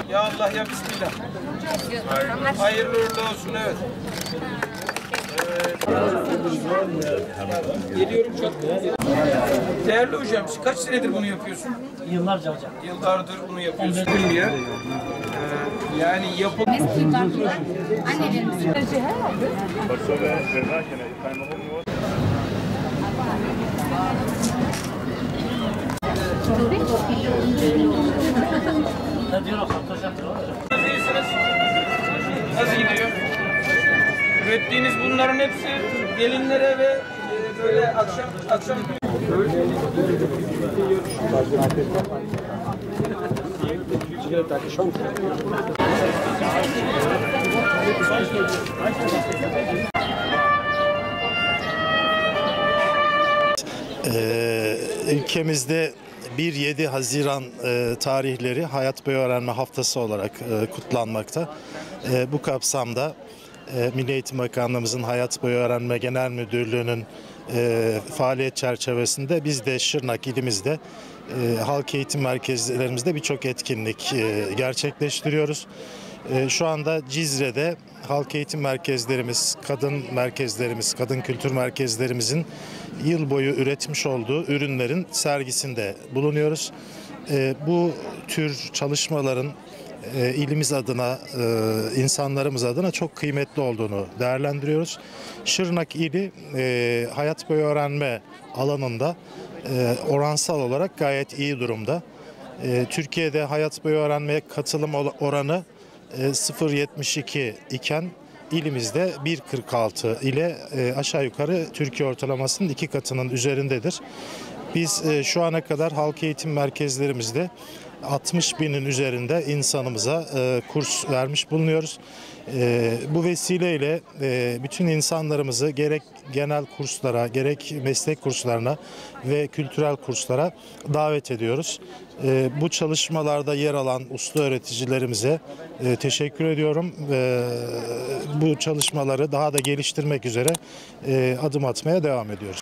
Ya Allah ya Bismillah. Hayırlı uğurlu olsun, evet. Geliyorum çok. Değerli hocam, kaç senedir bunu yapıyorsun? Yıllarca hocam. Yıllardır bunu yapıyorsun. Bilmiyor. Yani yapım... Annelerimiz. Ne diyor o hocam? Nasıl iyisiniz? Nasıl gidiyor? Ürettiğiniz bunların hepsi gelinlere ve böyle akşam Ülkemizde 1-7 Haziran tarihleri Hayat Boyu Öğrenme Haftası olarak kutlanmakta. Bu kapsamda Milli Eğitim Bakanlığımızın Hayat Boyu Öğrenme Genel Müdürlüğü'nün faaliyet çerçevesinde biz de Şırnak ilimizde halk eğitim merkezlerimizde birçok etkinlik gerçekleştiriyoruz. Şu anda Cizre'de halk eğitim merkezlerimiz, kadın merkezlerimiz, kadın kültür merkezlerimizin yıl boyu üretmiş olduğu ürünlerin sergisinde bulunuyoruz. Bu tür çalışmaların ilimiz adına, insanlarımız adına çok kıymetli olduğunu değerlendiriyoruz. Şırnak ili hayat boyu öğrenme alanında oransal olarak gayet iyi durumda. Türkiye'de hayat boyu öğrenmeye katılım oranı 0,72 iken ilimizde 1,46 ile aşağı yukarı Türkiye ortalamasının 2 katının üzerindedir. Biz şu ana kadar halk eğitim merkezlerimizde 60 binin üzerinde insanımıza kurs vermiş bulunuyoruz. Bu vesileyle bütün insanlarımızı gerek genel kurslara, gerek meslek kurslarına ve kültürel kurslara davet ediyoruz. Bu çalışmalarda yer alan usta öğreticilerimize teşekkür ediyorum. Bu çalışmaları daha da geliştirmek üzere adım atmaya devam ediyoruz.